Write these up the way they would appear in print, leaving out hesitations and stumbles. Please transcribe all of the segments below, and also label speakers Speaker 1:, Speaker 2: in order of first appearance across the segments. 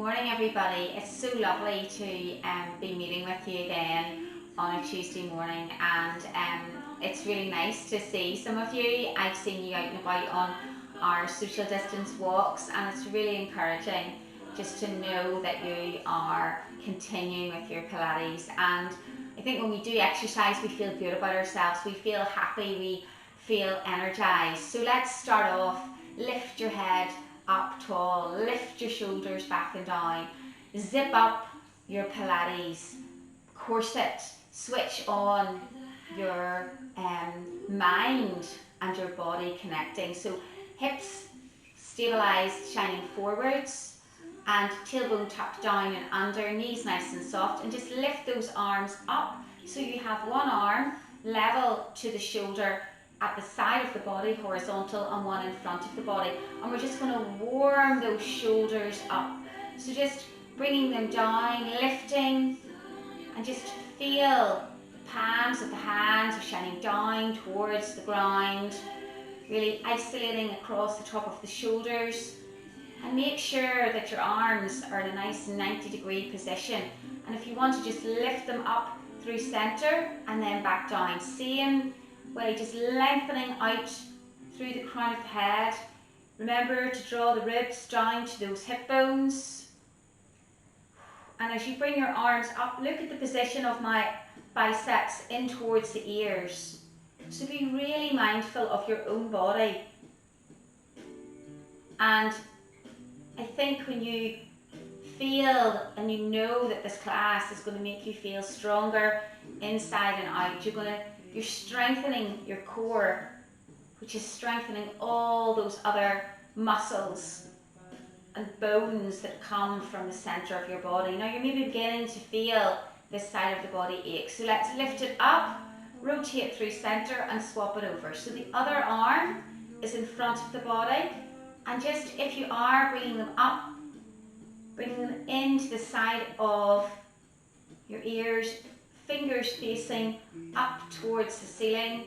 Speaker 1: morning everybody. It's so lovely to be meeting with you again on a Tuesday morning, and it's really nice to see some of you. I've seen you out and about on our social distance walks, and it's really encouraging just to know that you are continuing with your Pilates. And I think when we do exercise, we feel good about ourselves, we feel happy, we feel energized. So let's start off. Lift your head up tall, lift your shoulders back and down, zip up your Pilates corset, switch on your mind and your body connecting. So hips stabilized, shining forwards, and tailbone tucked down and under, knees nice and soft, and just lift those arms up so you have one arm level to the shoulder at the side of the body, horizontal, and one in front of the body. And we're just going to warm those shoulders up. So just bringing them down, lifting, and just feel the palms of the hands are shining down towards the ground, really isolating across the top of the shoulders. And make sure that your arms are in a nice 90-degree position. And if you want to just lift them up through center and then back down. Same way, just lengthening out through the crown of the head. Remember to draw the ribs down to those hip bones. And as you bring your arms up, look at the position of my biceps in towards the ears. So be really mindful of your own body. And I think when you feel and you know that this class is going to make you feel stronger inside and out, you're strengthening your core, which is strengthening all those other muscles and bones that come from the center of your body. Now you're maybe beginning to feel this side of the body ache. So let's lift it up, rotate through center and swap it over. So the other arm is in front of the body, and just if you are bringing them up, bringing them into the side of your ears, fingers facing up towards the ceiling.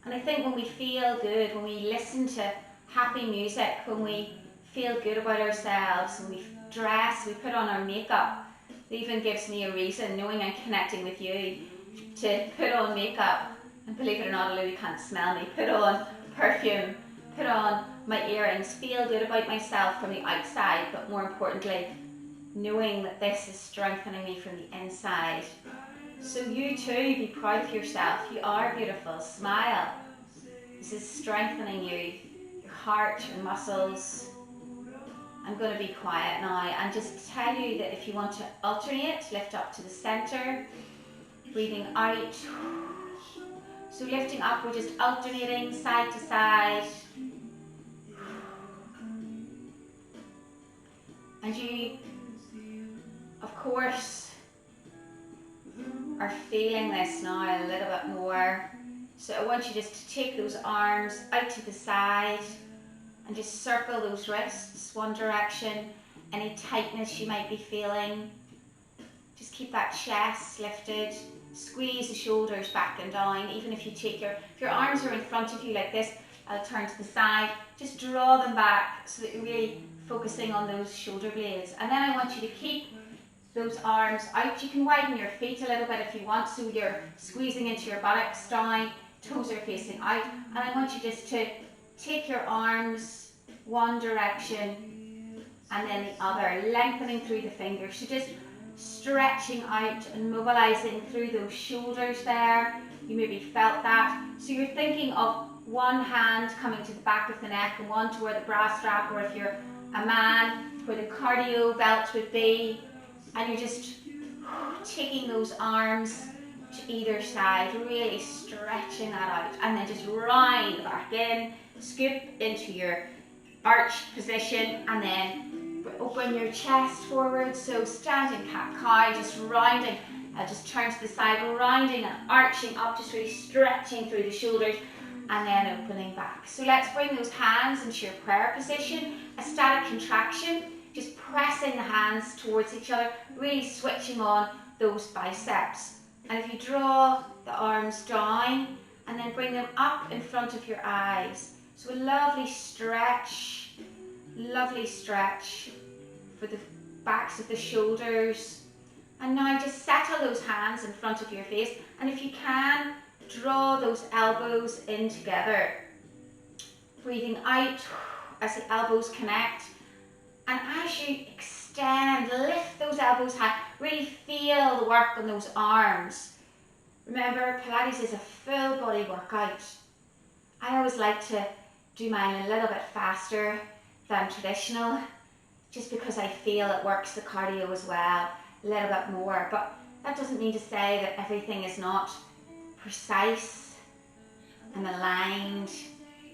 Speaker 1: And I think when we feel good, when we listen to happy music, when we feel good about ourselves, when we dress, we put on our makeup, it even gives me a reason, knowing I'm connecting with you, to put on makeup. And believe it or not, although you can't smell me, put on perfume, put on my earrings, feel good about myself from the outside, but more importantly, knowing that this is strengthening me from the inside. So you too, be proud of yourself. You are beautiful. Smile. This is strengthening you, your heart, your muscles. I'm going to be quiet now and just tell you that if you want to alternate, lift up to the center, breathing out. So lifting up, we're just alternating side to side. And you, of course, are feeling this now a little bit more. So I want you just to take those arms out to the side and just circle those wrists one direction. Any tightness you might be feeling, just keep that chest lifted. Squeeze the shoulders back and down. Even if your arms are in front of you like this, I'll turn to the side. Just draw them back so that you're really focusing on those shoulder blades. And then I want you to keep those arms out. You can widen your feet a little bit if you want, so you're squeezing into your buttocks down, toes are facing out. And I want you just to take your arms one direction and then the other, lengthening through the fingers. So just stretching out and mobilizing through those shoulders there. You maybe felt that. So you're thinking of one hand coming to the back of the neck and one to where the bra strap, or if you're a man, where the cardio belt would be. And you're just taking those arms to either side, really stretching that out. And then just round back in, scoop into your arched position, and then open your chest forward. So standing cat-cow, just rounding. I'll just turn to the side, rounding and arching up, just really stretching through the shoulders, and then opening back. So let's bring those hands into your prayer position, a static contraction, just pressing the hands towards each other, really switching on those biceps. And if you draw the arms down and then bring them up in front of your eyes. So a lovely stretch for the backs of the shoulders. And now just settle those hands in front of your face, and if you can, draw those elbows in together. Breathing out as the elbows connect, and as you extend, lift those elbows high, really feel the work on those arms. Remember, Pilates is a full body workout. I always like to do mine a little bit faster than traditional, just because I feel it works the cardio as well, a little bit more. But that doesn't mean to say that everything is not precise and aligned.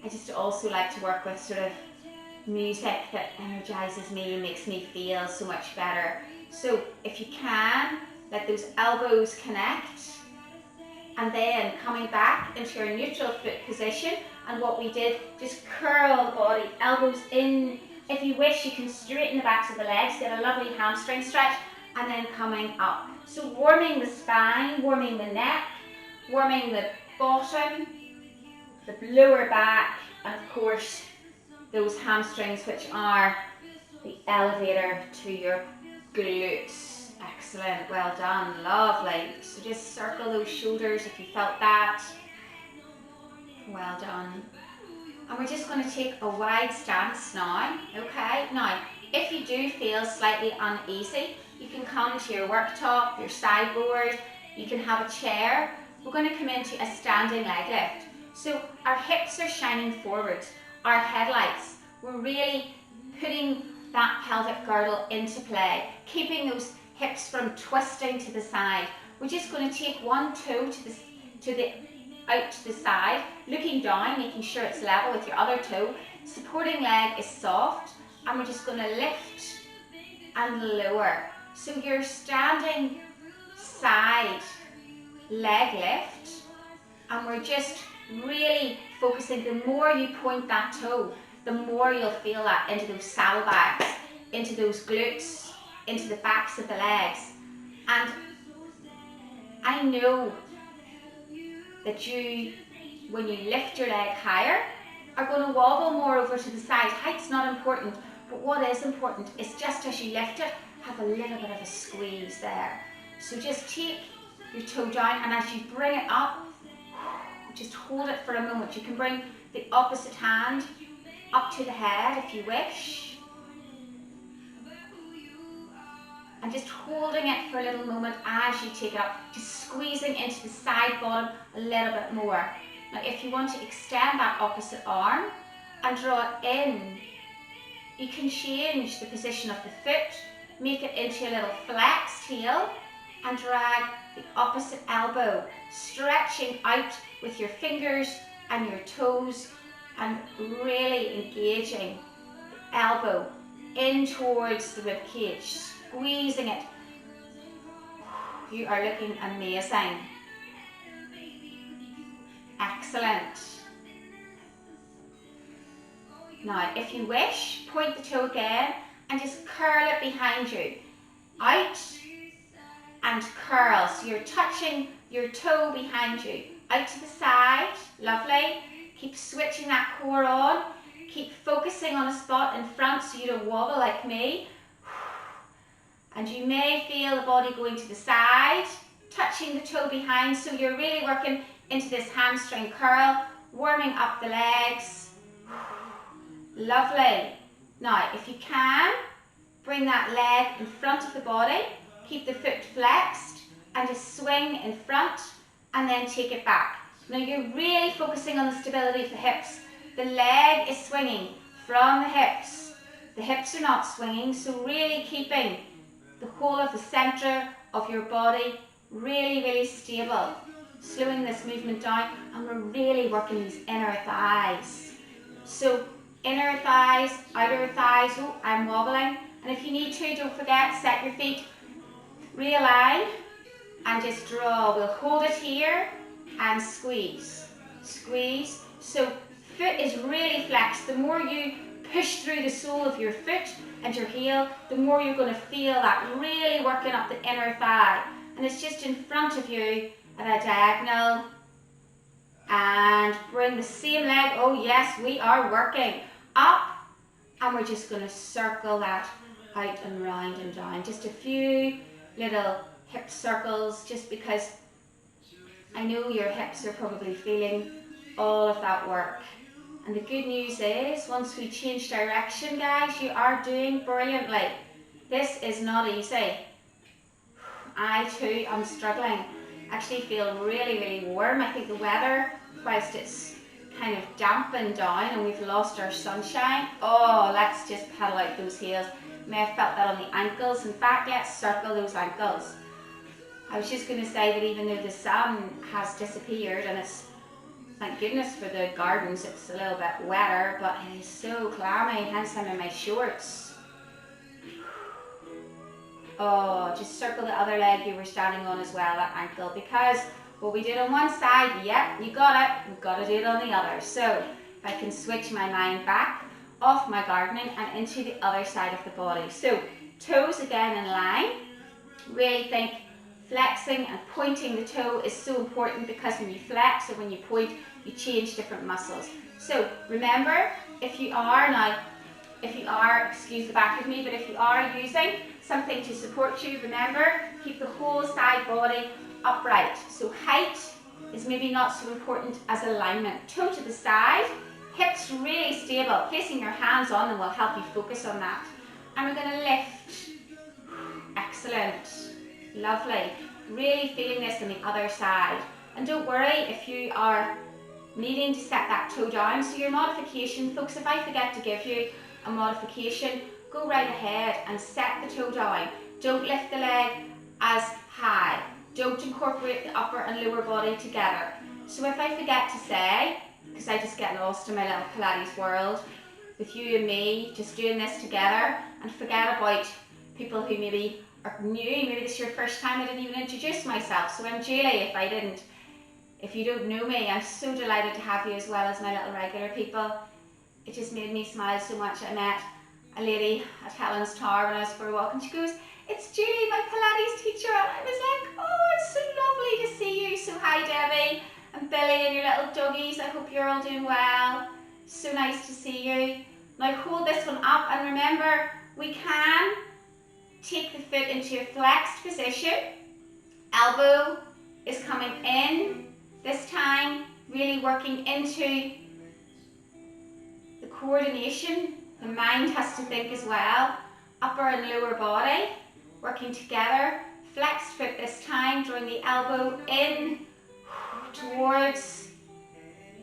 Speaker 1: I just also like to work with sort of music that energizes me and makes me feel so much better. So if you can, let those elbows connect, and then coming back into your neutral foot position. And what we did, just curl the body, elbows in. If you wish, you can straighten the backs of the legs, get a lovely hamstring stretch, and then coming up. So warming the spine, warming the neck, warming the bottom, the lower back, and of course those hamstrings, which are the elevator to your glutes. Excellent, well done, lovely. So just circle those shoulders if you felt that. Well done. And we're just going to take a wide stance now, okay? Now, if you do feel slightly uneasy, you can come to your worktop, your sideboard, you can have a chair. We're going to come into a standing leg lift. So our hips are shining forwards, our headlights. We're really putting that pelvic girdle into play, keeping those hips from twisting to the side. We're just going to take one toe out to the side, looking down, making sure it's level with your other toe. Supporting leg is soft, and we're just going to lift and lower. So you're standing side leg lift, and we're just really focusing. The more you point that toe, the more you'll feel that into those saddlebags, into those glutes, into the backs of the legs. And I know that you, when you lift your leg higher, are going to wobble more over to the side. Height's not important, but what is important is just as you lift it, have a little bit of a squeeze there. So just take your toe down, and as you bring it up, just hold it for a moment. You can bring the opposite hand up to the head if you wish. And just holding it for a little moment as you take it up, just squeezing into the side bottom a little bit more. Now if you want to extend that opposite arm and draw it in, you can change the position of the foot, make it into a little flexed heel, and drag the opposite elbow, stretching out with your fingers and your toes, and really engaging the elbow in towards the rib cage, squeezing it. You are looking amazing. Excellent. Now, if you wish, point the toe again and just curl it behind you. Out and curl. So you're touching your toe behind you. Out to the side. Lovely. Keep switching that core on. Keep focusing on a spot in front so you don't wobble like me. And you may feel the body going to the side, touching the toe behind, so you're really working into this hamstring curl, warming up the legs. Lovely. Now, if you can, bring that leg in front of the body, keep the foot flexed, and just swing in front, and then take it back. Now, you're really focusing on the stability of the hips. The leg is swinging from the hips. The hips are not swinging, so really keeping the whole of the center of your body really, really stable. Slowing this movement down, and we're really working these inner thighs. So inner thighs, outer thighs. Oh, I'm wobbling. And if you need to, don't forget, set your feet, realign, and just draw. We'll hold it here and squeeze. Squeeze. So foot is really flexed. The more you push through the sole of your foot and your heel, the more you're going to feel that really working up the inner thigh. And it's just in front of you at a diagonal. And bring the same leg. Oh yes, we are working up. And we're just going to circle that out and round and down. Just a few little hip circles, just because I know your hips are probably feeling all of that work. And the good news is, once we change direction, guys, you are doing brilliantly. This is not easy. I too am struggling. Actually feel really, really warm. I think the weather, whilst it's kind of dampened down and we've lost our sunshine, oh, let's just pedal out those heels. You may have felt that on the ankles. In fact, let's circle those ankles. I was just going to say that even though the sun has disappeared and it's, thank goodness for the gardens, it's a little bit wetter, but it is so clammy, hence I'm in my shorts. Oh, just circle the other leg you were standing on as well, that ankle, because what we did on one side, yep, you got it, we've got to do it on the other. So if I can switch my mind back off my gardening and into the other side of the body. So toes again in line. Really think flexing and pointing the toe is so important, because when you flex or when you point, you change different muscles. So remember, if you are, excuse the back of me, but if you are using something to support you, remember, keep the whole side body upright. So height is maybe not so important as alignment. Toe to the side, hips really stable. Placing your hands on them will help you focus on that. And we're going to lift. Excellent. Lovely. Really feeling this on the other side. And don't worry if you are needing to set that toe down. So your modification, folks, if I forget to give you a modification, go right ahead and set the toe down. Don't lift the leg as high. Don't incorporate the upper and lower body together. So if I forget to say, because I just get lost in my little Pilates world, with you and me just doing this together, and forget about people who maybe are new, maybe this is your first time, I didn't even introduce myself. So I'm Julie, if you don't know me, I'm so delighted to have you as well as my little regular people. It just made me smile so much. I met a lady at Helen's Tower when I was for a walk, and she goes, "It's Julie, my Pilates teacher." And I was like, "Oh, it's so lovely to see you." So hi Debbie and Billy and your little doggies. I hope you're all doing well. So nice to see you. Now hold this one up, and remember, we can take the foot into a flexed position. Elbow is coming in. This time, really working into the coordination. The mind has to think as well. Upper and lower body working together. Flexed foot this time, drawing the elbow in towards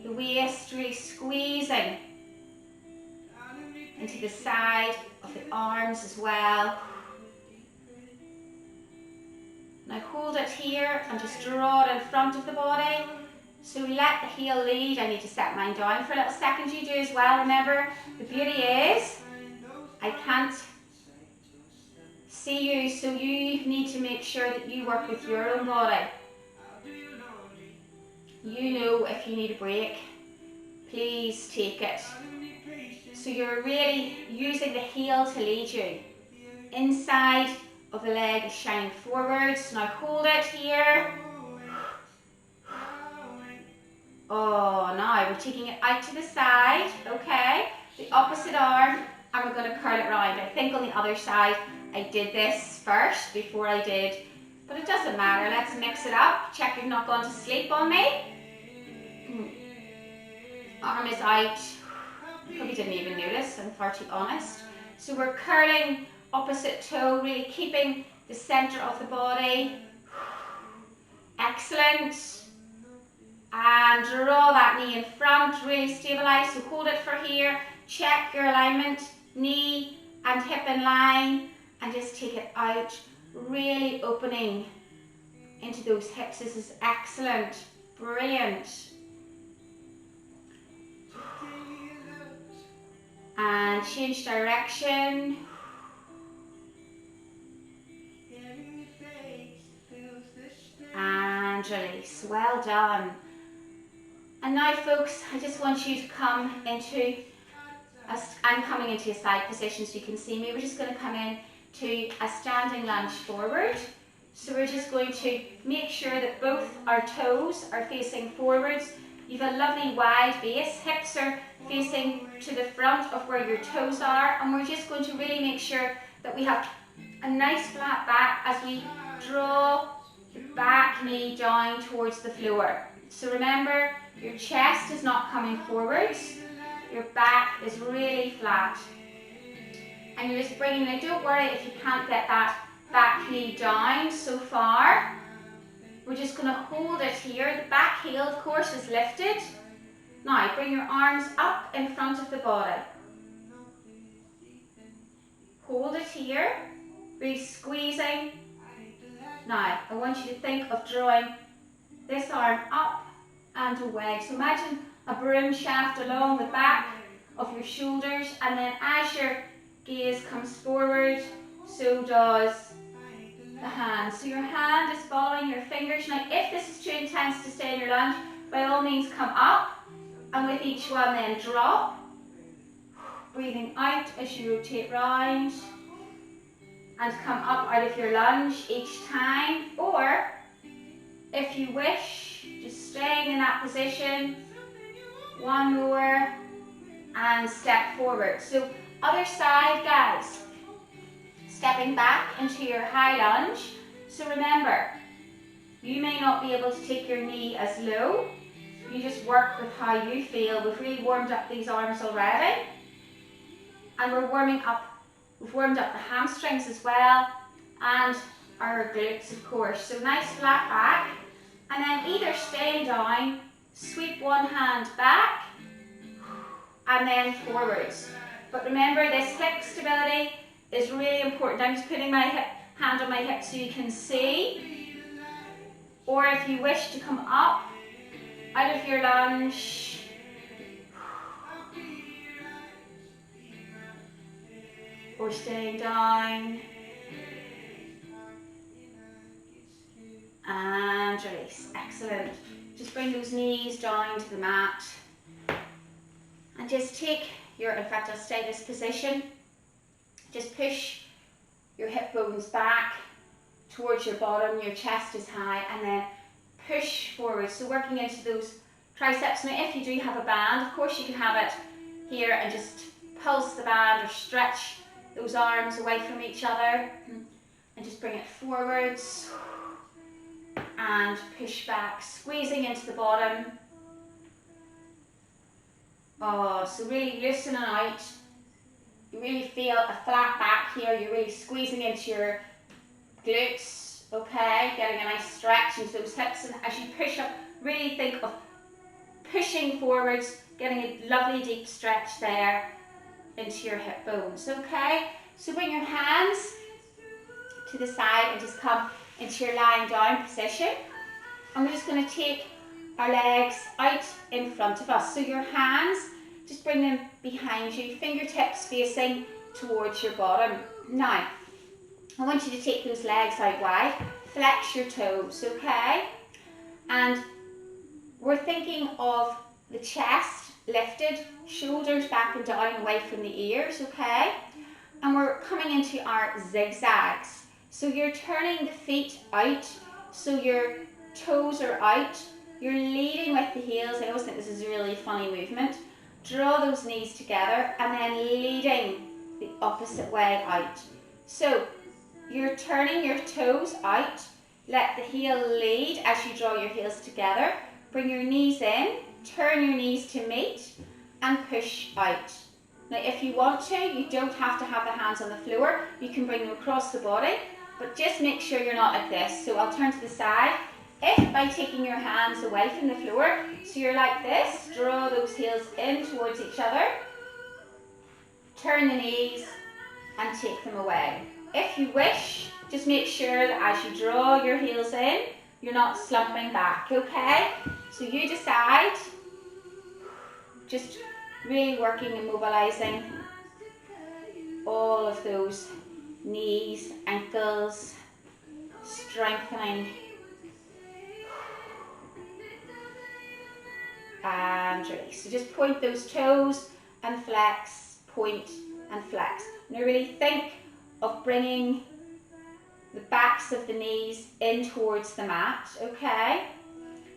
Speaker 1: the waist, really squeezing into the side of the arms as well. Now hold it here and just draw it in front of the body. So let the heel lead. I need to set mine down for a little second. You do as well. Remember, the beauty is I can't see you, so you need to make sure that you work with your own body. You know if you need a break, please take it. So you're really using the heel to lead you. Inside of the leg is shining forwards. Now hold it here. Oh, now we're taking it out to the side, okay? The opposite arm, and we're going to curl it round. I think on the other side I did this first before I did, but it doesn't matter. Let's mix it up. Check you've not gone to sleep on me. Arm is out. Probably didn't even notice, I'm far too honest. So we're curling opposite toe, really keeping the center of the body. Excellent. And draw that knee in front, really stabilize. So hold it for here. Check your alignment, knee and hip in line, and just take it out, really opening into those hips. This is excellent, brilliant. And change direction. And release. Well done. And now folks, I just want you to come into, I'm coming into a side position so you can see me. We're just going to come in to a standing lunge forward. So we're just going to make sure that both our toes are facing forwards. You've a lovely wide base, hips are facing to the front of where your toes are, and we're just going to really make sure that we have a nice flat back as we draw the back knee down towards the floor. So remember, your chest is not coming forwards, your back is really flat. And you're just bringing it, don't worry if you can't get that back knee down so far. We're just going to hold it here. The back heel, of course, is lifted. Now, bring your arms up in front of the body. Hold it here, really squeezing. Now, I want you to think of drawing this arm up and away. So imagine a broom shaft along the back of your shoulders, and then as your gaze comes forward, so does the hand. So your hand is following your fingers. Now, if this is too intense to stay in your lunge, by all means come up, and with each one then drop. Breathing out as you rotate round, and come up out of your lunge each time. Or, if you wish, just staying in that position, one more, and step forward. So other side, guys. Stepping back into your high lunge. So remember, you may not be able to take your knee as low. You just work with how you feel. We've really warmed up these arms already. And we've warmed up the hamstrings as well, and our glutes, of course. So nice flat back. And then either staying down, sweep one hand back, and then forwards. But remember, this hip stability is really important. I'm just putting my hand on my hip so you can see. Or if you wish to come up out of your lunge, or staying down, and release. Excellent. Just bring those knees down to the mat, and just take your, in fact I'll stay this position, just push your hip bones back towards your bottom, your chest is high, and then push forward. So working into those triceps. Now if you do have a band, of course you can have it here and just pulse the band or stretch those arms away from each other, and just bring it forwards and push back, squeezing into the bottom. Oh, so really loosening out. You really feel a flat back here. You're really squeezing into your glutes, okay? Getting a nice stretch into those hips, and as you push up, really think of pushing forwards, getting a lovely deep stretch there into your hip bones, okay? So bring your hands to the side and just come into your lying down position. And we're just going to take our legs out in front of us. So your hands, just bring them behind you, fingertips facing towards your bottom. Now, I want you to take those legs out wide, flex your toes, okay? And we're thinking of the chest lifted, shoulders back and down away from the ears, okay? And we're coming into our zigzags. So you're turning the feet out, so your toes are out. You're leading with the heels. I always think this is a really funny movement. Draw those knees together and then leading the opposite way out. So you're turning your toes out. Let the heel lead as you draw your heels together. Bring your knees in, turn your knees to meet, and push out. Now if you want to, you don't have to have the hands on the floor. You can bring them across the body, but just make sure you're not like this. So I'll turn to the side. If by taking your hands away from the floor, so you're like this, draw those heels in towards each other, turn the knees and take them away. If you wish, just make sure that as you draw your heels in, you're not slumping back, okay? So you decide, just really working and mobilizing all of those knees, ankles, strengthening. And release. So just point those toes and flex, point and flex. Now really think of bringing the backs of the knees in towards the mat, okay?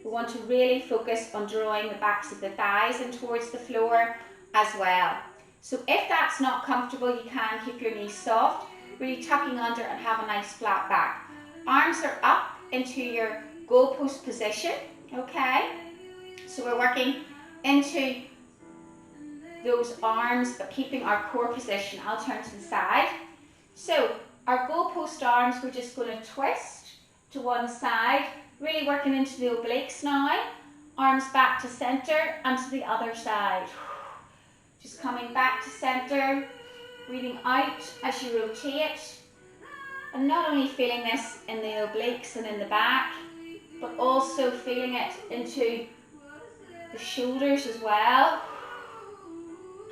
Speaker 1: We want to really focus on drawing the backs of the thighs in towards the floor as well. So if that's not comfortable, you can keep your knees soft, really tucking under and have a nice flat back. Arms are up into your goalpost position, okay? So we're working into those arms, but keeping our core position. I'll turn to the side. So our goalpost arms, we're just going to twist to one side, really working into the obliques now. Arms back to center and to the other side. Just coming back to center, breathing out as you rotate. And not only feeling this in the obliques and in the back, but also feeling it into the shoulders as well,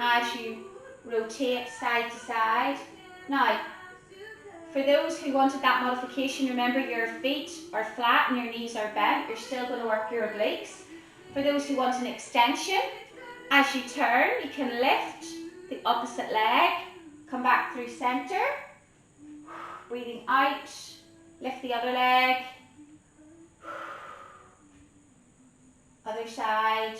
Speaker 1: as you rotate side to side. Now, for those who wanted that modification, remember your feet are flat and your knees are bent. You're still going to work your obliques. For those who want an extension, as you turn, you can lift the opposite leg, come back through center, breathing out, lift the other leg, other side,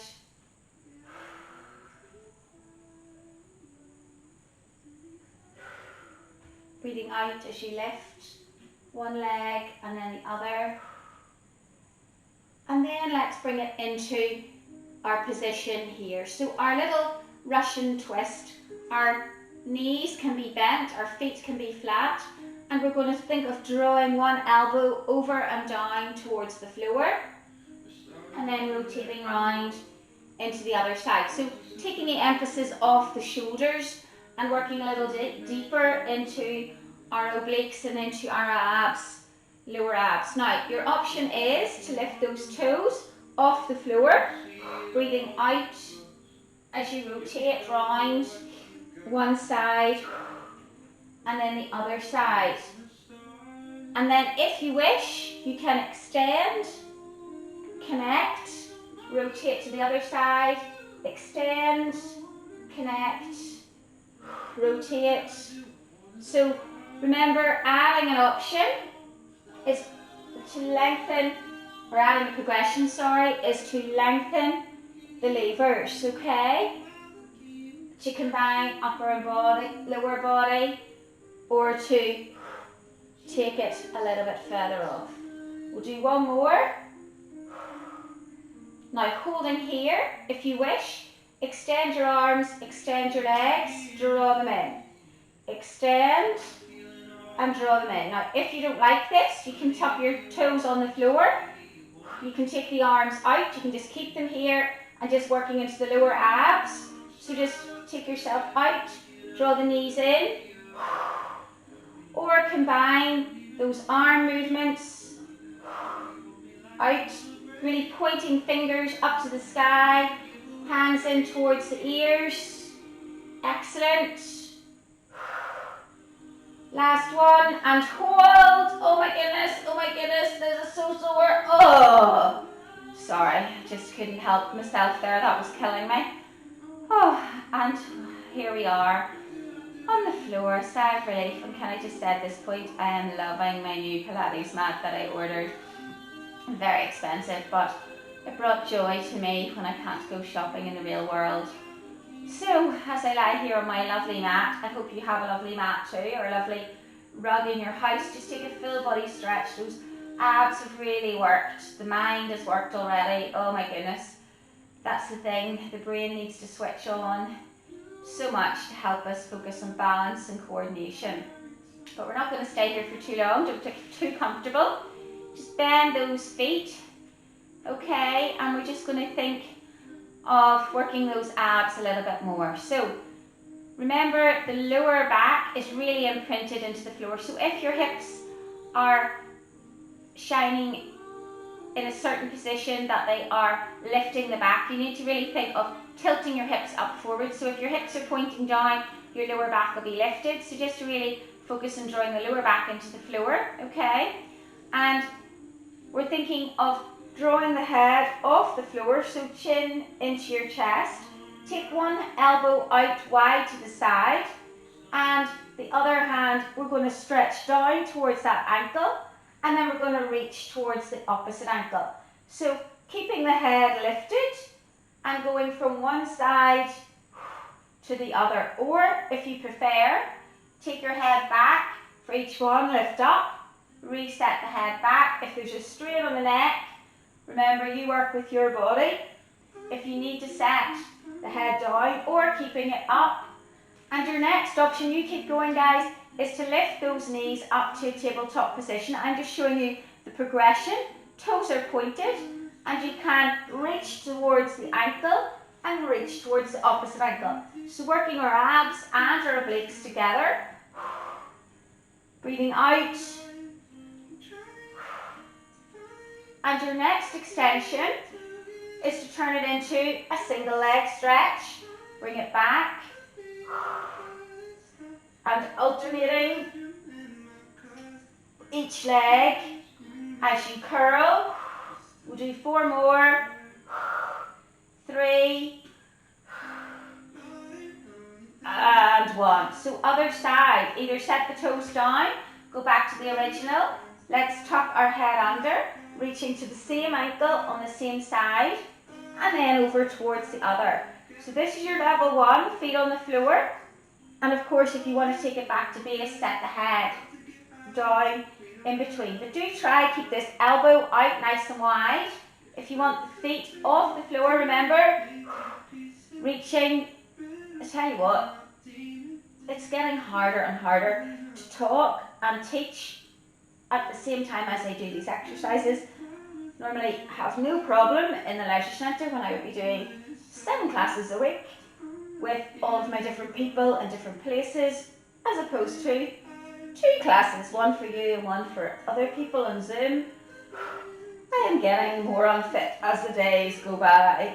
Speaker 1: breathing out as you lift one leg and then the other. And then let's bring it into our position here. So our little Russian twist, our knees can be bent, our feet can be flat, and we're going to think of drawing one elbow over and down towards the floor, and then rotating round into the other side. So taking the emphasis off the shoulders and working a little deeper into our obliques and into our abs, lower abs. Now, your option is to lift those toes off the floor, breathing out as you rotate round one side and then the other side. And then if you wish, you can extend, connect, rotate to the other side, extend, connect, rotate. So remember, adding an option is to lengthen, or adding a progression, sorry, is to lengthen the levers, okay? To combine upper body, lower body, or to take it a little bit further off. We'll do one more. Now holding here, if you wish, extend your arms, extend your legs, draw them in. Extend and draw them in. Now if you don't like this, you can tap your toes on the floor. You can take the arms out, you can just keep them here and just working into the lower abs. So just take yourself out, draw the knees in, or combine those arm movements out, really pointing fingers up to the sky, hands in towards the ears. Excellent. Last one, and hold. Oh my goodness, this is so sore. Oh, sorry, just couldn't help myself there, that was killing me. Oh, and here we are on the floor, sigh of relief. And can I just say at this point, I am loving my new Pilates mat that I ordered. Very expensive, but it brought joy to me when I can't go shopping in the real world. So, as I lie here on my lovely mat, I hope you have a lovely mat too, or a lovely rug in your house. Just take a full body stretch. Those abs have really worked. The mind has worked already. Oh my goodness. That's the thing. The brain needs to switch on so much to help us focus on balance and coordination. But we're not going to stay here for too long. Don't get too comfortable. Just bend those feet. Okay, and we're just going to think of working those abs a little bit more. So remember, the lower back is really imprinted into the floor. So if your hips are shining in a certain position that they are lifting the back, you need to really think of tilting your hips up forward. So if your hips are pointing down, your lower back will be lifted. So just to really focus on drawing the lower back into the floor, okay? And we're thinking of drawing the head off the floor, so chin into your chest. Take one elbow out wide to the side, and the other hand we're going to stretch down towards that ankle, and then we're going to reach towards the opposite ankle. So keeping the head lifted and going from one side to the other, or if you prefer, take your head back For each one, lift up, reset the head back. If there's a strain on the neck, remember you work with your body. If you need to set the head down or keeping it up. And your next option, you keep going guys, is to lift those knees up to a tabletop position. I'm just showing you the progression. Toes are pointed and you can reach towards the ankle and reach towards the opposite ankle. So working our abs and our obliques together. Breathing out. And your next extension is to turn it into a single leg stretch. Bring it back. And alternating each leg as you curl. We'll do 4 more. 3. And 1. So other side, either set the toes down, go back to the original. Let's tuck our head under, reaching to the same ankle on the same side, and then over towards the other. So this is your level 1, feet on the floor. And of course, if you want to take it back to base, set the head down in between. But do try keep this elbow out nice and wide. If you want the feet off the floor, remember, reaching. I tell you what, it's getting harder and harder to talk and teach at the same time as I do these exercises. Normally I have no problem in the leisure centre when I would be doing 7 classes a week with all of my different people in different places, as opposed to 2 classes, one for you and one for other people on Zoom. I am getting more unfit as the days go by.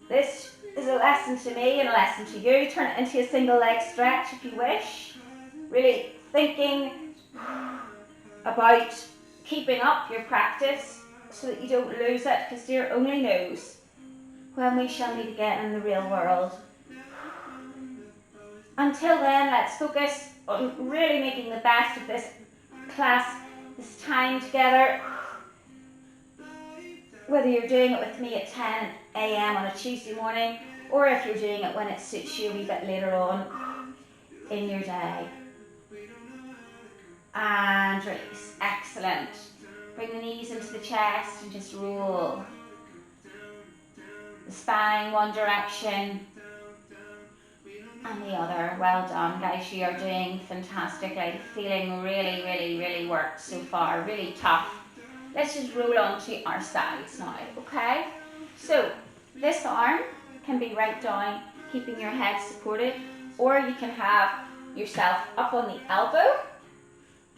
Speaker 1: This is a lesson to me and a lesson to you. Turn it into a single leg stretch if you wish. Really thinking about keeping up your practice so that you don't lose it, because dear only knows when we shall meet again in the real world. Until then, let's focus on really making the best of this class, this time together. Whether you're doing it with me at 10 a.m. on a Tuesday morning, or if you're doing it when it suits you a wee bit later on in your day. And release. Excellent. Bring the knees into the chest and just roll. The spine one direction and the other. Well done, guys. You are doing fantastically. Feeling really, really, really worked so far. Really tough. Let's just roll on to our sides now, okay? So this arm can be right down, keeping your head supported, or you can have yourself up on the elbow.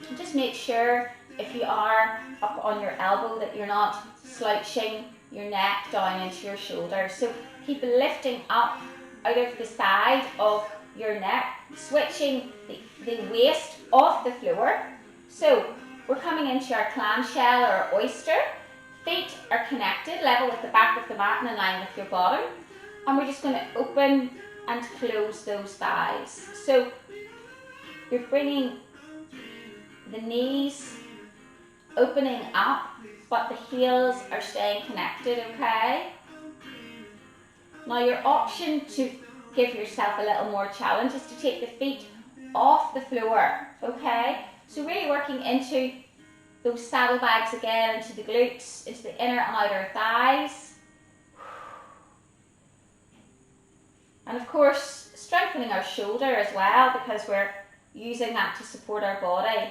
Speaker 1: And just make sure if you are up on your elbow that you're not slouching your neck down into your shoulder. So keep lifting up out of the side of your neck, switching the waist off the floor. So we're coming into our clamshell or oyster. Feet are connected, level with the back of the mat and in line with your bottom. And we're just going to open and close those thighs. So you're bringing the knees opening up, but the heels are staying connected, okay? Now your option to give yourself a little more challenge is to take the feet off the floor, okay? So really working into those saddlebags again, into the glutes, into the inner and outer thighs. And of course, strengthening our shoulder as well, because we're using that to support our body.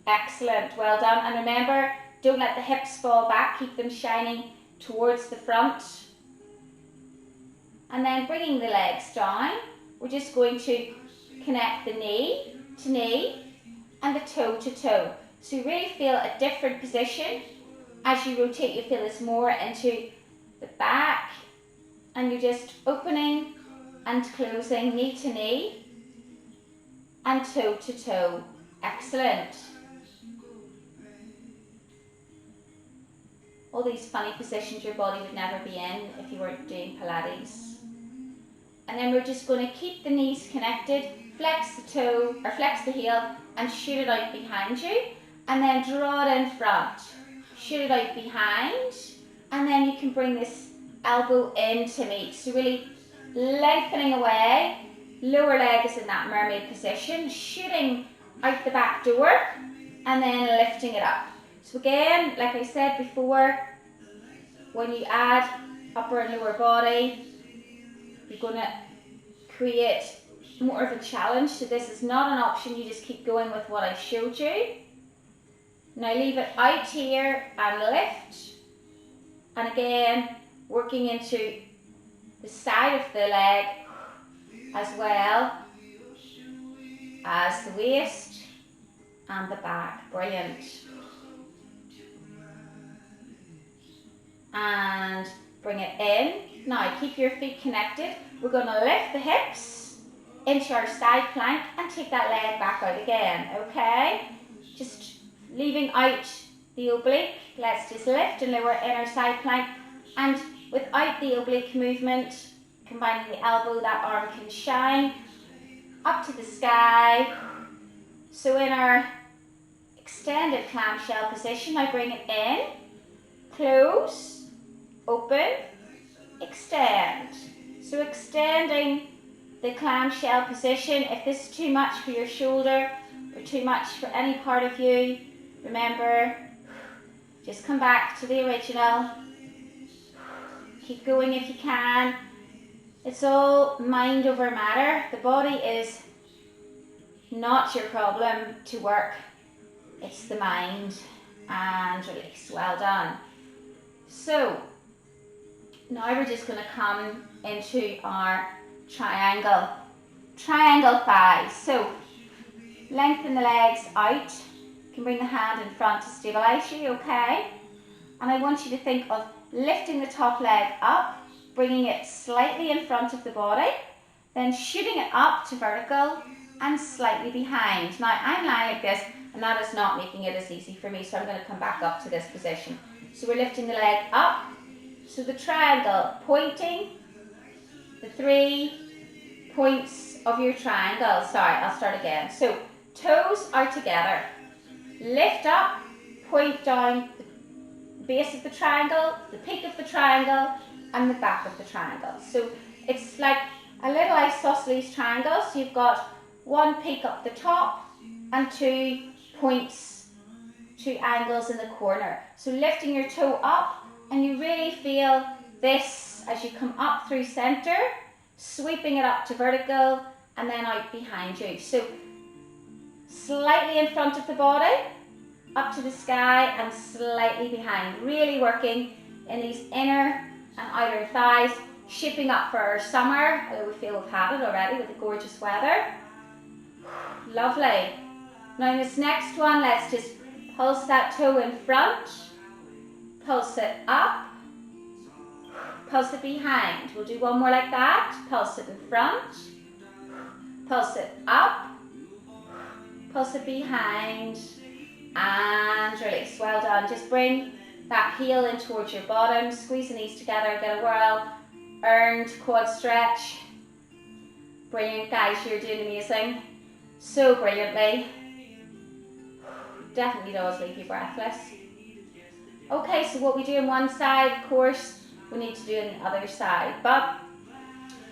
Speaker 1: Excellent, well done. And remember, don't let the hips fall back, keep them shining towards the front. And then bringing the legs down, we're just going to connect the knee to knee and the toe to toe. So you really feel a different position. As you rotate, you feel this more into the back, and you're just opening and closing knee to knee and toe to toe. Excellent. All these funny positions your body would never be in if you weren't doing Pilates. And then we're just going to keep the knees connected, flex the toe or flex the heel and shoot it out behind you, and then draw it in front. Shoot it out behind, and then you can bring this elbow in to meet. So really lengthening away lower leg is in that mermaid position, shooting out the back door and then lifting it up. So again, like I said before, when you add upper and lower body, you're going to create more of a challenge. So this is not an option, you just keep going with what I showed you. Now leave it out here and lift. And again, working into the side of the leg as well as the waist and the back. Brilliant. And bring it in. Now keep your feet connected. We're going to lift the hips into our side plank and take that leg back out again, okay? Just leaving out the oblique. Let's just lift and lower in our side plank, and without the oblique movement, combining the elbow, that arm can shine up to the sky. So in our extended clamshell position, I bring it in, close, open, extend. So extending the clamshell position. If this is too much for your shoulder or too much for any part of you, remember, just come back to the original. Keep going if you can. It's all mind over matter. The body is not your problem to work. It's the mind. And release. Well done. So now we're just going to come into our triangle thighs. So lengthen the legs out. You can bring the hand in front to stabilize you, okay? And I want you to think of lifting the top leg up, bringing it slightly in front of the body, then shooting it up to vertical and slightly behind. Now I'm lying like this, and that is not making it as easy for me, so I'm going to come back up to this position. So we're lifting the leg up. So the triangle, pointing the 3 points of your triangle. Sorry, I'll start again. So toes are together. Lift up, point down the base of the triangle, the peak of the triangle, and the back of the triangle. So it's like a little isosceles triangle. So you've got one peak up the top and 2 points, 2 angles in the corner. So lifting your toe up, and you really feel this as you come up through center, sweeping it up to vertical and then out behind you. So slightly in front of the body, up to the sky, and slightly behind. Really working in these inner and outer thighs, shaping up for our summer, although we feel we've had it already with the gorgeous weather. Lovely. Now in this next one, let's just pulse that toe in front, pulse it up, pulse it behind. We'll do one more like that. Pulse it in front, pulse it up, pulse it behind, and release. Well done. Just bring that heel in towards your bottom, squeeze the knees together, get a whirl, earned quad stretch. Brilliant, guys, you're doing amazing. So brilliantly. Definitely does leave you breathless. Okay, so what we do on one side, of course, we need to do on the other side. But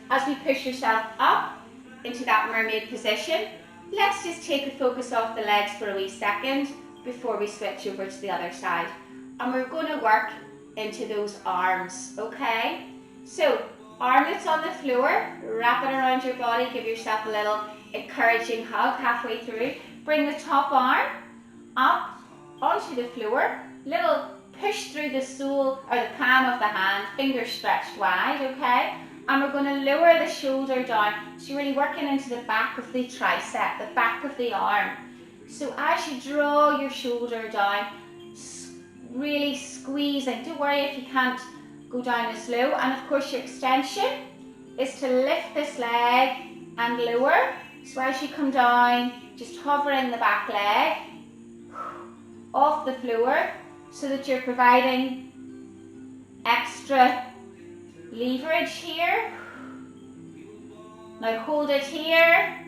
Speaker 1: as we push yourself up into that mermaid position, let's just take the focus off the legs for a wee second before we switch over to the other side. And we're going to work into those arms, okay? So, armlets on the floor, wrap it around your body, give yourself a little encouraging hug halfway through. Bring the top arm up onto the floor, little push through the sole or the palm of the hand, fingers stretched wide, okay? And we're going to lower the shoulder down. So you're really working into the back of the tricep, the back of the arm. So as you draw your shoulder down, really squeezing. Don't worry if you can't go down as low. And of course your extension is to lift this leg and lower. So as you come down, just hovering the back leg off the floor so that you're providing extra leverage here. Now hold it here.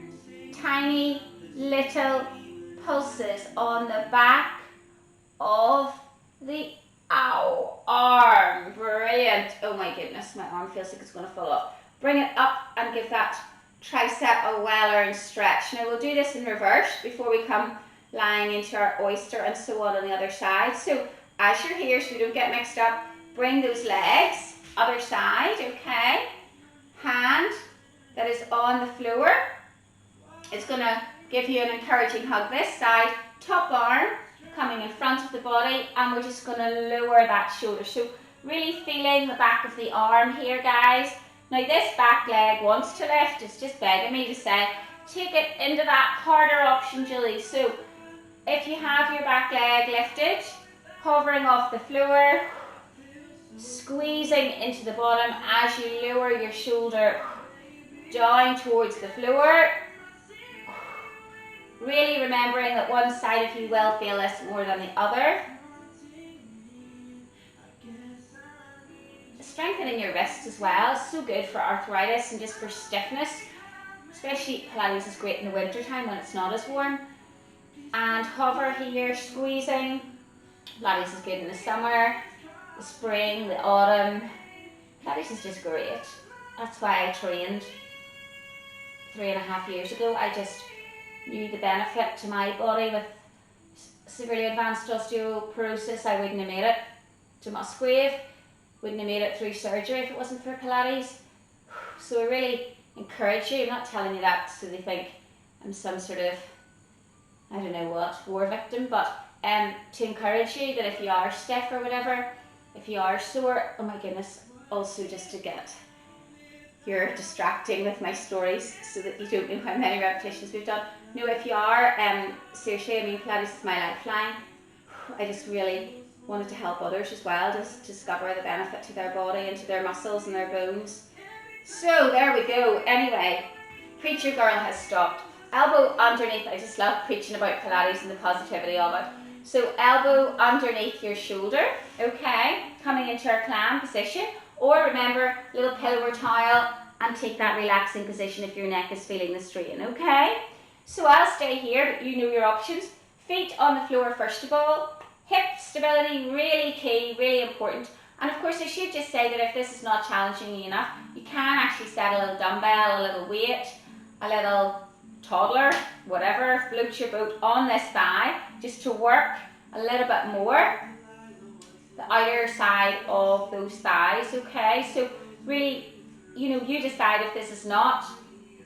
Speaker 1: Tiny little pulses on the back of the arm. Brilliant. Oh my goodness, my arm feels like it's going to fall off. Bring it up and give that tricep a well-earned stretch. Now we'll do this in reverse before we come lying into our oyster and so on the other side. So as you're here, so you don't get mixed up, bring those legs, other side, okay? Hand that is on the floor is going to give you an encouraging hug this side. Top arm coming in front of the body, and we're just going to lower that shoulder. So really feeling the back of the arm here, guys. Now this back leg wants to lift. It's just begging me to say, take it into that harder option, Julie. So if you have your back leg lifted, hovering off the floor, squeezing into the bottom as you lower your shoulder down towards the floor. Really remembering that one side of you will feel this more than the other. Strengthening your wrists as well, so good for arthritis and just for stiffness. Especially Pilates is great in the winter time when it's not as warm. And hover here, squeezing. Pilates is good in the summer, the spring, the autumn. Pilates is just great. That's why I trained 3.5 years ago. I just knew the benefit to my body with severely advanced osteoporosis. I wouldn't have made it to Musgrave, wouldn't have made it through surgery if it wasn't for Pilates. So I really encourage you, I'm not telling you that so they think I'm some sort of, I don't know what, war victim, but to encourage you that if you are stiff or whatever, if you are sore, oh my goodness, also just to get you're distracting with my stories so that you don't know how many repetitions we've done. No, if you are, seriously, I mean, Pilates is my lifeline. I just really wanted to help others as well, just to discover the benefit to their body and to their muscles and their bones. So there we go. Anyway, Preacher Girl has stopped. Elbow underneath. I just love preaching about Pilates and the positivity of it. So elbow underneath your shoulder, okay, coming into our clam position. Or remember, little pillow or towel, and take that relaxing position if your neck is feeling the strain, okay? So I'll stay here, but you know your options. Feet on the floor first of all. Hip stability, really key, really important. And of course I should just say that if this is not challenging you enough, you can actually set a little dumbbell, a little weight, a little toddler, whatever, float your boat on this thigh, just to work a little bit more the outer side of those thighs, okay? So really, you know, you decide if this is not,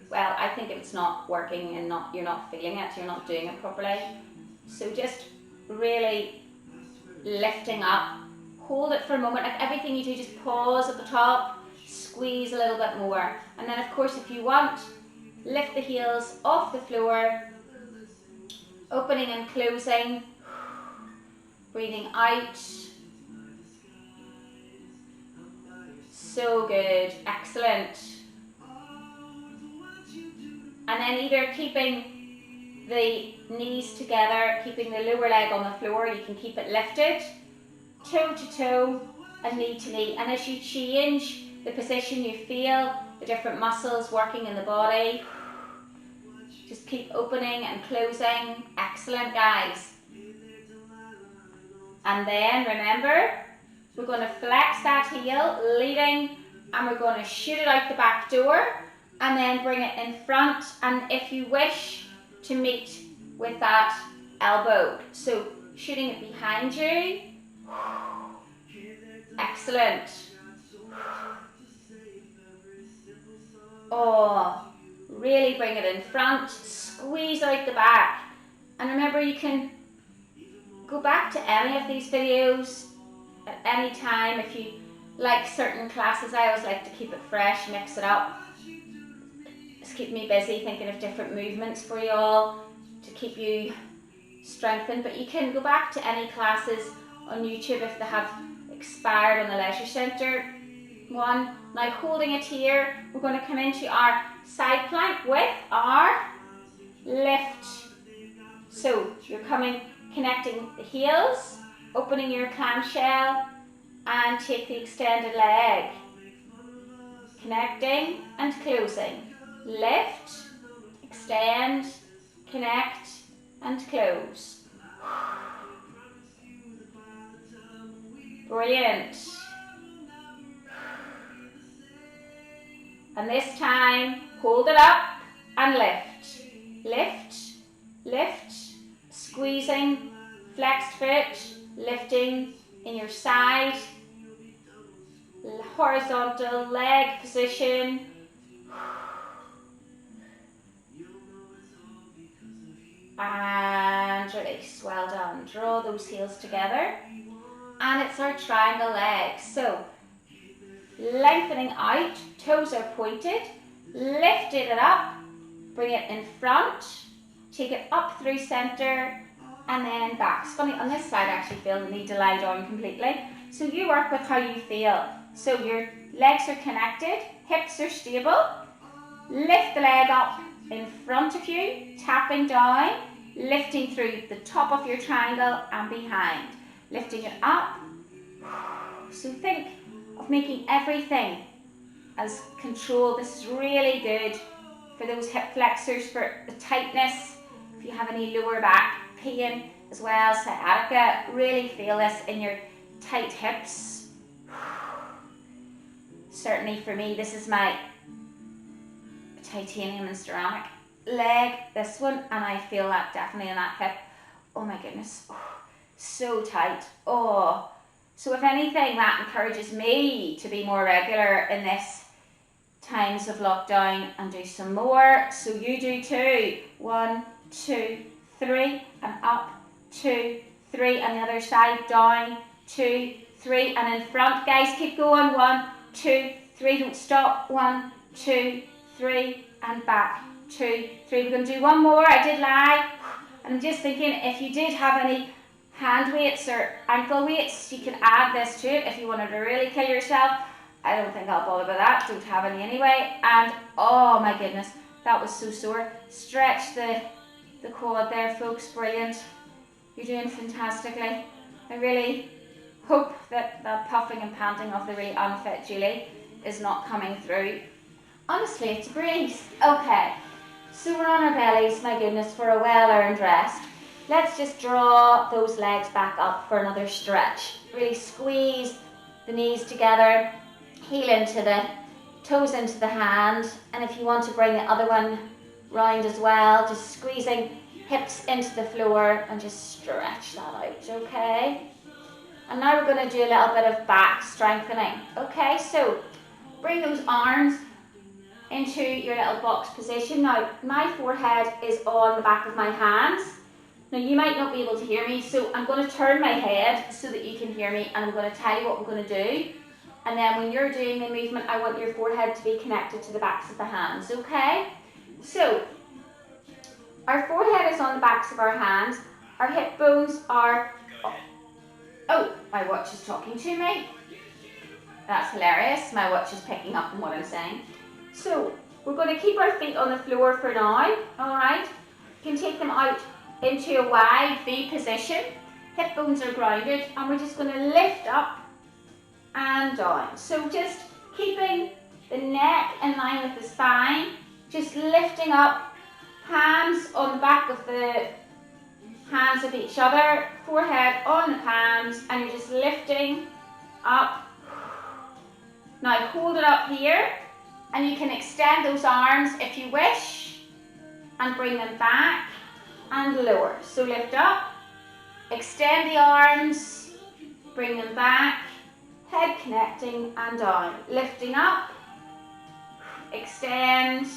Speaker 1: well, I think if it's not working and you're not feeling it, you're not doing it properly. So just really lifting up, hold it for a moment, like everything you do, just pause at the top, squeeze a little bit more. And then of course if you want, lift the heels off the floor, opening and closing, breathing out. So good, excellent. And then either keeping the knees together, keeping the lower leg on the floor, you can keep it lifted, toe to toe and knee to knee. And as you change the position, you feel the different muscles working in the body. Just keep opening and closing. Excellent, guys. And then remember, we're going to flex that heel, leading, and we're going to shoot it out the back door, and then bring it in front, and if you wish, to meet with that elbow. So shooting it behind you. Excellent. Oh, really bring it in front, squeeze out the back. And remember, you can go back to any of these videos at any time. If you like certain classes, I always like to keep it fresh, mix it up. Just keep me busy thinking of different movements for you all to keep you strengthened. But you can go back to any classes on YouTube if they have expired on the Leisure Centre one. Now holding it here, we're going to come into our side plank with our lift. So you're connecting the heels, opening your clamshell, and take the extended leg. Connecting and closing. Lift, extend, connect, and close. Brilliant. And this time, Hold it up and lift. Lift, lift, squeezing, flexed foot, lifting in your side, horizontal leg position. And release. Well done. Draw those heels together. And it's our triangle legs. So, lengthening out, toes are pointed, lifted it up, bring it in front, take it up through centre, and then back. It's funny, on this side I actually feel the need to lie down completely. So you work with how you feel. So your legs are connected, hips are stable, lift the leg up in front of you, tapping down, lifting through the top of your triangle and behind. Lifting it up. So think of making everything as control. This is really good for those hip flexors, for the tightness. If you have any lower back pain as well, sciatica, really feel this in your tight hips. Certainly for me, this is my titanium and ceramic leg, this one, and I feel that definitely in that hip. Oh my goodness, so tight. So if anything, that encourages me to be more regular in this times of lockdown and do some more. So you do too. 1, 2, 3, and up, 2, 3, and the other side, down, 2, 3, and in front, guys, keep going. 1, 2, 3, don't stop. 1, 2, 3, and back. 2, 3. We're going to do one more. I did lie. And I'm just thinking, if you did have any hand weights or ankle weights, you can add this to it if you wanted to really kill yourself. I don't think I'll bother with that. Don't have any anyway. And oh my goodness, that was so sore. Stretch the quad there, folks. Brilliant. You're doing fantastically. I really hope that the puffing and panting of the really unfit Julie is not coming through. Honestly, it's a breeze. Okay, so we're on our bellies, my goodness, for a well-earned rest. Let's just draw those legs back up for another stretch. Really squeeze the knees together, heel into the toes into the hand, and if you want to bring the other one round as well, just squeezing hips into the floor and just stretch that out, okay? And now we're going to do a little bit of back strengthening. Okay, so bring those arms into your little box position. Now, my forehead is on the back of my hands. Now, you might not be able to hear me, so I'm going to turn my head so that you can hear me, and I'm going to tell you what we're going to do. And then when you're doing the movement, I want your forehead to be connected to the backs of the hands, okay? So, our forehead is on the backs of our hands. Our hip bones are... Oh, my watch is talking to me. That's hilarious. My watch is picking up on what I'm saying. So, we're going to keep our feet on the floor for now, alright? You can take them out into a wide V position. Hip bones are grounded, and we're just going to lift up and down. So just keeping the neck in line with the spine, just lifting up, hands on the back of the hands of each other, forehead on the palms, and you're just lifting up. Now hold it up here, and you can extend those arms if you wish, and bring them back and lower. So lift up, extend the arms, bring them back, head connecting and down. Lifting up, extend,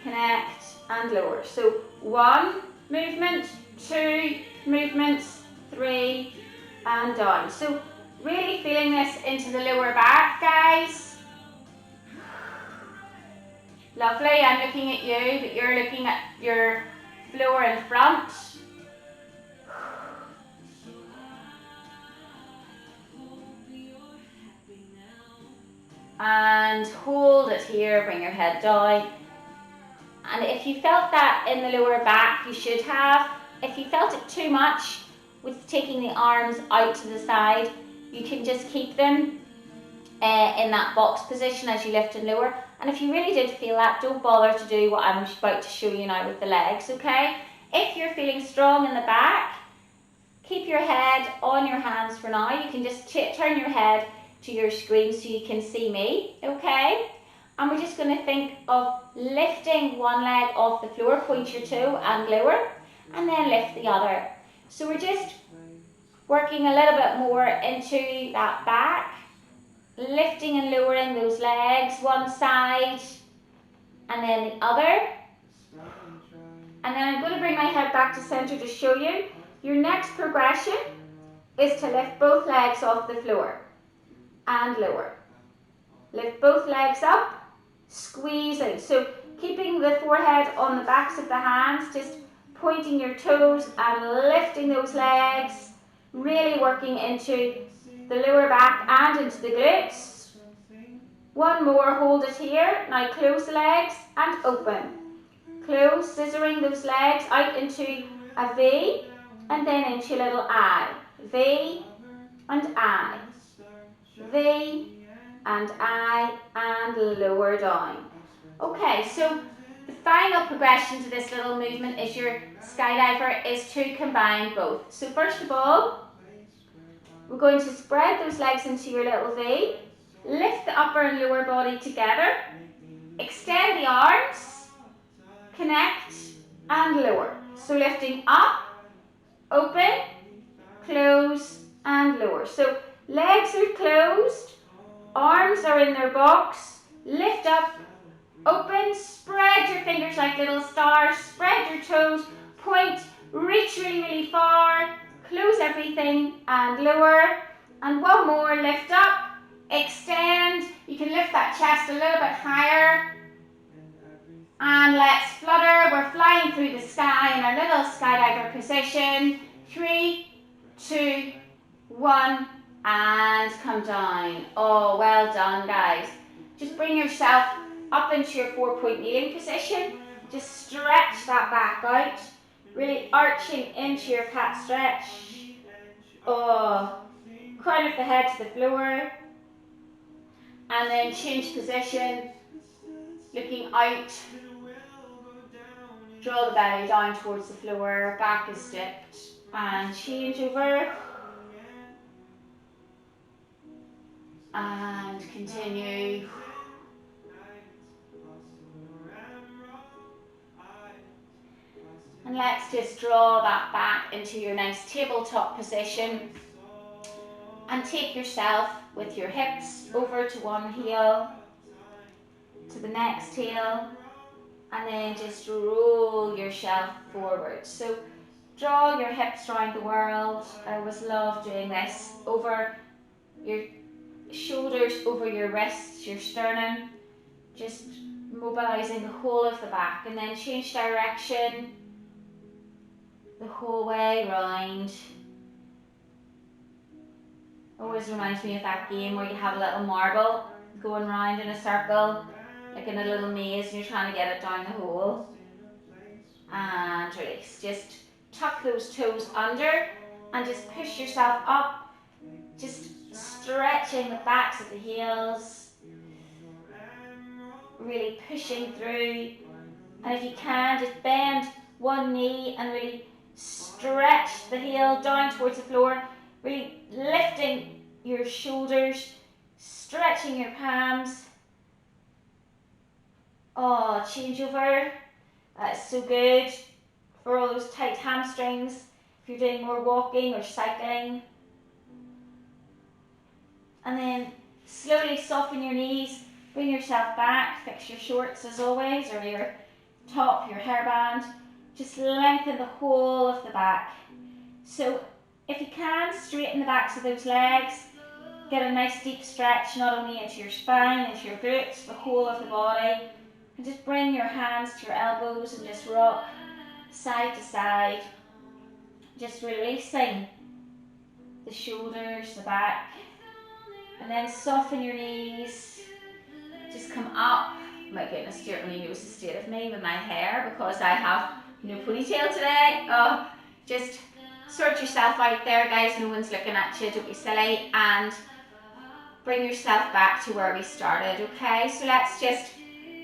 Speaker 1: connect and lower. So 1 movement, 2 movements, 3 and down. So really feeling this into the lower back, guys. Lovely, I'm looking at you, but you're looking at your floor in front. And hold it here, bring your head down. And if you felt that in the lower back, you should have. If you felt it too much with taking the arms out to the side, you can just keep them in that box position as you lift and lower. And if you really did feel that, don't bother to do what I'm about to show you now with the legs, okay? If you're feeling strong in the back, keep your head on your hands for now. You can just turn your head to your screen so you can see me, okay? And we're just going to think of lifting one leg off the floor, point your toe and lower, and then lift the other. So we're just working a little bit more into that back, lifting and lowering those legs, one side and then the other. And then I'm going to bring my head back to center to show you. Your next progression is to lift both legs off the floor and lower. Lift both legs up, squeeze out. So keeping the forehead on the backs of the hands, just pointing your toes and lifting those legs, really working into the lower back and into the glutes. One more, hold it here. Now close the legs and open. Close, scissoring those legs out into a V and then into a little I. V and I. V and I, and lower down. Okay, so the final progression to this little movement is your skydiver is to combine both. So first of all, we're going to spread those legs into your little V, lift the upper and lower body together, extend the arms, connect and lower. So lifting up, open, close and lower. So legs are closed, arms are in their box, lift up, open, spread your fingers like little stars, spread your toes, point, reach really, really far, close everything and lower. And one more, lift up, extend, you can lift that chest a little bit higher. And let's flutter, we're flying through the sky in our little skydiver position. 3, 2, 1, and come down. Oh, well done guys. Just bring yourself up into your 4-point kneeling position. Just stretch that back out, really arching into your cat stretch. Oh, crown of the head to the floor. And then change position, looking out. Draw the belly down towards the floor, back is dipped, and change over. And continue. And let's just draw that back into your nice tabletop position. And take yourself with your hips over to one heel, to the next heel, and then just roll yourself forward. So draw your hips around the world. I always love doing this. Over your shoulders, over your wrists, your sternum. Just mobilizing the whole of the back, and then change direction the whole way round. Always reminds me of that game where you have a little marble going round in a circle, like in a little maze, and you're trying to get it down the hole. And release. Just tuck those toes under and just push yourself up, just stretching the backs of the heels, really pushing through. And if you can, just bend one knee and really stretch the heel down towards the floor, really lifting your shoulders, stretching your palms. Oh, change over. That's so good for all those tight hamstrings if you're doing more walking or cycling. And then slowly soften your knees, bring yourself back, fix your shorts as always, or your top, your hairband. Just lengthen the whole of the back. So if you can, straighten the backs of those legs, get a nice deep stretch not only into your spine, into your glutes, the whole of the body. And just bring your hands to your elbows and just rock side to side, just releasing the shoulders, the back, and then soften your knees, just come up. My goodness, you only knows the state of me with my hair because I have no ponytail today. Oh, just sort yourself out there guys, no one's looking at you, don't be silly, and bring yourself back to where we started. Okay, so let's just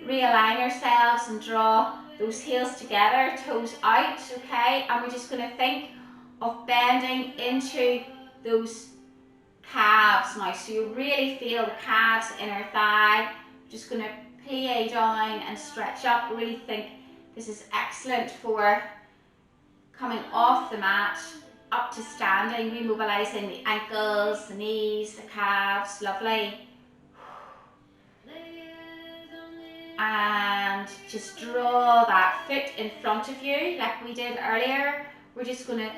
Speaker 1: realign ourselves and draw those heels together, toes out. Okay, and we're just going to think of bending into those calves now, so you really feel the calves, inner thigh. Just going to plie down and stretch up. I really think this is excellent for coming off the mat up to standing, remobilizing the ankles, the knees, the calves. Lovely. And just draw that foot in front of you like we did earlier. We're just going to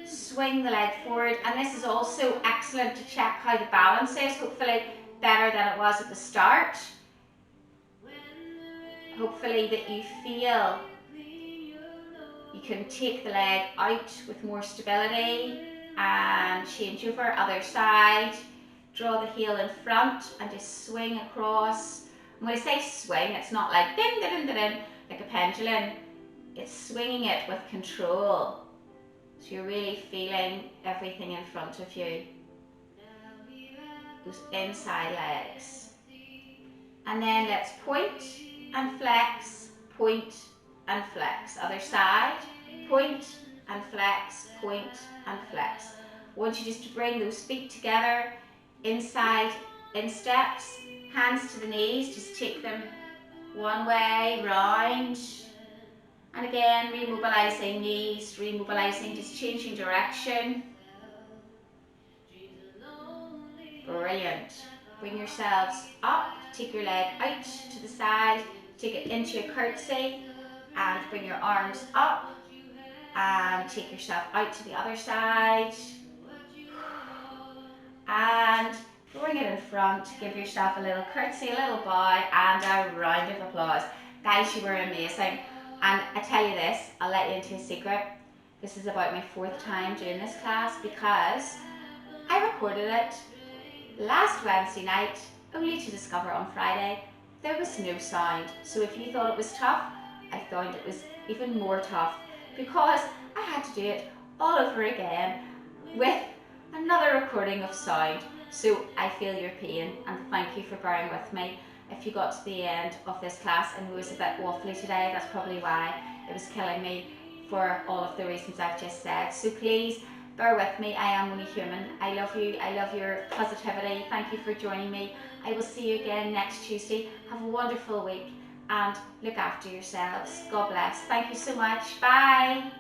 Speaker 1: swing the leg forward, and this is also excellent to check how the balance is. Hopefully better than it was at the start. Hopefully that you feel you can take the leg out with more stability and change over other side. Draw the heel in front and just swing across. And when I say swing, it's not like ding, ding, ding, ding, like a pendulum. It's swinging it with control. So you're really feeling everything in front of you. Those inside legs. And then let's point and flex, point and flex. Other side, point and flex, point and flex. I want you just to bring those feet together, inside, in steps, hands to the knees, just take them one way, round. And again, remobilizing knees, remobilizing, just changing direction. Brilliant. Bring yourselves up, take your leg out to the side, take it into a curtsy, and bring your arms up, and take yourself out to the other side. And bring it in front, give yourself a little curtsy, a little bow, and a round of applause. Guys, you were amazing. And I tell you this, I'll let you into a secret. This is about my 4th time doing this class because I recorded it last Wednesday night, only to discover on Friday there was no sound. So if you thought it was tough, I found it was even more tough because I had to do it all over again with another recording of sound. So I feel your pain and thank you for bearing with me. If you got to the end of this class and it was a bit waffly today, that's probably why. It was killing me for all of the reasons I've just said. So please bear with me, I am only human. I love you, I love your positivity. Thank you for joining me. I will see you again next Tuesday. Have a wonderful week and look after yourselves. God bless. Thank you so much. Bye.